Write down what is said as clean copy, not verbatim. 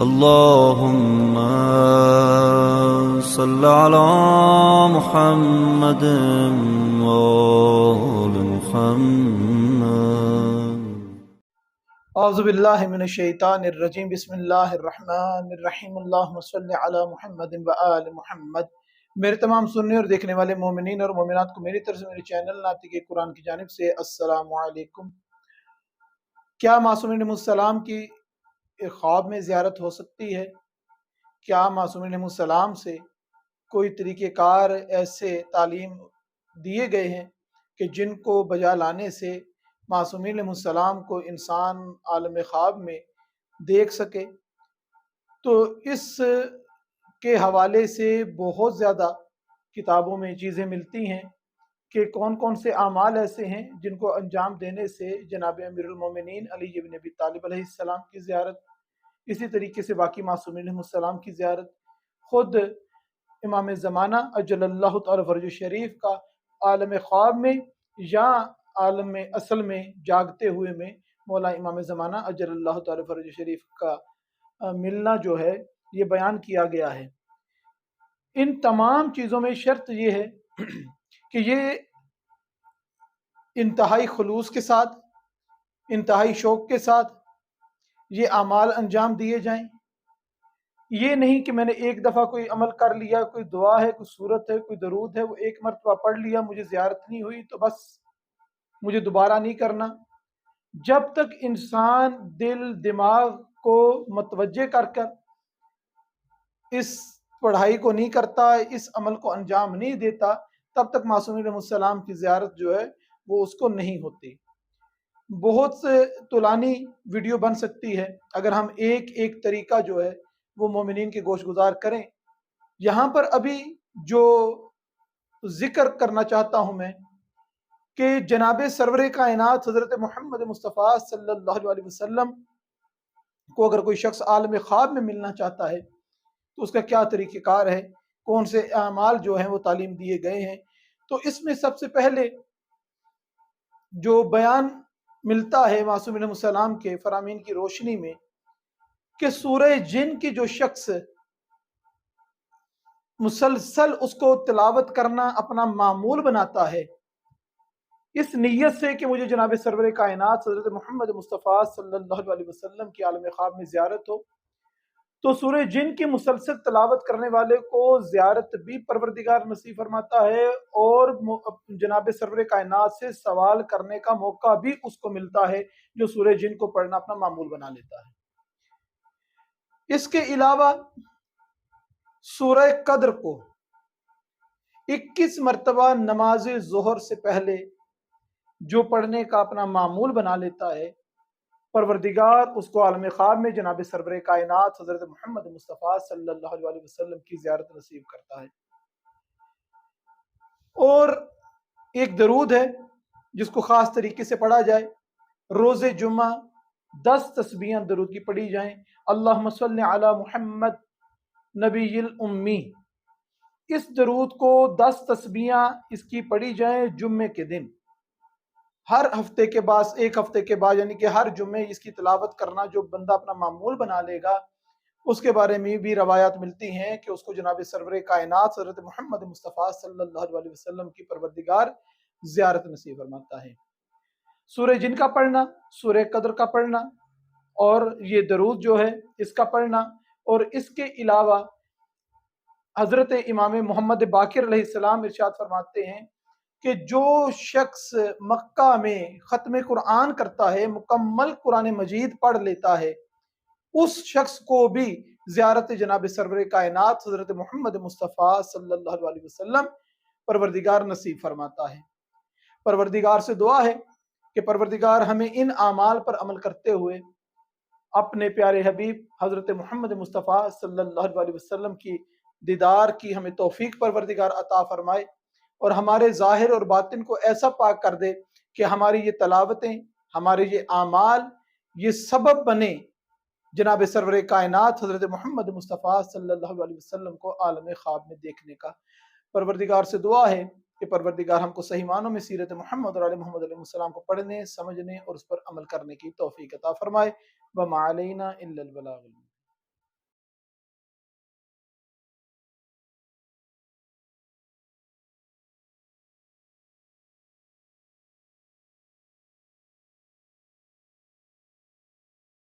اللهم صل على محمد وآل محمد. اعوذ باللہ من الشیطان الرجیم. بسم اللہ الرحمن الرحیم. اللہم صل علی محمد وآل محمد. میرے تمام سننے اور دیکھنے والے مومنین اور مومنات کو میری طرف سے میرے چینل ناطق قرآن کی جانب سے السلام علیکم. کیا معصومین علیہ السلام کی خواب میں زیارت ہو سکتی ہے؟ کیا معصومین علیہ السلام سے کوئی طریقہ کار ایسے تعلیم دیے گئے ہیں کہ جن کو بجا لانے سے معصومین علیہ السلام کو انسان عالم خواب میں دیکھ سکے؟ تو اس کے حوالے سے بہت زیادہ کتابوں میں چیزیں ملتی ہیں کہ کون کون سے اعمال ایسے ہیں جن کو انجام دینے سے جناب امیر المومنین علی بن ابی طالب علیہ السلام کی زیارت، اسی طریقے سے باقی معصومین علیہ السلام کی زیارت، خود امام زمانہ اجل اللہ تعالی فرج شریف کا عالم خواب میں یا عالم اصل میں جاگتے ہوئے میں مولا امام زمانہ اجل اللہ تعالی فرج شریف کا ملنا جو ہے یہ بیان کیا گیا ہے. ان تمام چیزوں میں شرط یہ ہے کہ یہ انتہائی خلوص کے ساتھ، انتہائی شوق کے ساتھ یہ اعمال انجام دیے جائیں. یہ نہیں کہ میں نے ایک دفعہ کوئی عمل کر لیا، کوئی دعا ہے، کوئی صورت ہے، کوئی درود ہے، وہ ایک مرتبہ پڑھ لیا، مجھے زیارت نہیں ہوئی تو بس مجھے دوبارہ نہیں کرنا. جب تک انسان دل دماغ کو متوجہ کر اس پڑھائی کو نہیں کرتا، اس عمل کو انجام نہیں دیتا، تب تک معصومین علیہ السلام کی زیارت جو ہے وہ اس کو نہیں ہوتی. بہت سے طولانی ویڈیو بن سکتی ہے اگر ہم ایک ایک طریقہ جو ہے وہ مومنین کے گوش گزار کریں. یہاں پر ابھی جو ذکر کرنا چاہتا ہوں میں کہ جناب سرور کائنات حضرت محمد مصطفیٰ صلی اللہ علیہ وسلم کو اگر کوئی شخص عالم خواب میں ملنا چاہتا ہے تو اس کا کیا طریقہ کار ہے، کون سے اعمال جو ہیں وہ تعلیم دیے گئے ہیں. تو اس میں سب سے پہلے جو بیان ملتا ہے معصوم علیہ السلام کے فرامین کی روشنی میں کہ سورہ جن کی جو شخص مسلسل اس کو تلاوت کرنا اپنا معمول بناتا ہے، اس نیت سے کہ مجھے جناب سرور کائنات حضرت محمد مصطفیٰ صلی اللہ علیہ وسلم کی عالم خواب میں زیارت ہو، تو سورہ جن کی مسلسل تلاوت کرنے والے کو زیارت بھی پروردگار نصیب فرماتا ہے اور جناب سرور کائنات سے سوال کرنے کا موقع بھی اس کو ملتا ہے جو سورہ جن کو پڑھنا اپنا معمول بنا لیتا ہے. اس کے علاوہ سورہ قدر کو 21 مرتبہ نماز ظہر سے پہلے جو پڑھنے کا اپنا معمول بنا لیتا ہے، پروردگار اس کو عالم خواب میں جناب سرور کائنات حضرت محمد مصطفیٰ صلی اللہ علیہ وسلم کی زیارت نصیب کرتا ہے. اور ایک درود ہے جس کو خاص طریقے سے پڑھا جائے. روز جمعہ 10 تسبیحاں درود کی پڑھی جائیں. اللہم صل علی محمد نبی الامی. اس درود کو 10 تسبیحاں اس کی پڑھی جائیں جمعے کے دن. ہر ہفتے کے بعد، ایک ہفتے کے بعد، یعنی کہ ہر جمعے اس کی تلاوت کرنا جو بندہ اپنا معمول بنا لے گا، اس کے بارے میں بھی روایات ملتی ہیں کہ اس کو جناب سرور کائنات حضرت محمد مصطفیٰ صلی اللہ علیہ وسلم کی پروردگار زیارت نصیب فرماتا ہے. سورہ جن کا پڑھنا، سورہ قدر کا پڑھنا اور یہ درود جو ہے اس کا پڑھنا، اور اس کے علاوہ حضرت امام محمد باقر علیہ السلام ارشاد فرماتے ہیں کہ جو شخص مکہ میں ختم قرآن کرتا ہے، مکمل قرآن مجید پڑھ لیتا ہے، اس شخص کو بھی زیارت جناب سرور کائنات حضرت محمد مصطفیٰ صلی اللہ علیہ وسلم پروردگار نصیب فرماتا ہے. پروردگار سے دعا ہے کہ پروردگار ہمیں ان اعمال پر عمل کرتے ہوئے اپنے پیارے حبیب حضرت محمد مصطفیٰ صلی اللہ علیہ وسلم کی دیدار کی ہمیں توفیق پروردگار عطا فرمائے اور ہمارے ظاہر اور باطن کو ایسا پاک کر دے کہ ہماری یہ تلاوتیں، ہمارے یہ اعمال، یہ سبب بنے جناب سرور کائنات حضرت محمد مصطفیٰ صلی اللہ علیہ وسلم کو عالم خواب میں دیکھنے کا. پروردگار سے دعا ہے کہ پروردگار ہم کو صحیح معنوں میں سیرت محمد اور آل محمد علیہ السلام کو پڑھنے، سمجھنے اور اس پر عمل کرنے کی توفیق عطا فرمائے. وما علینا الا البلاغ.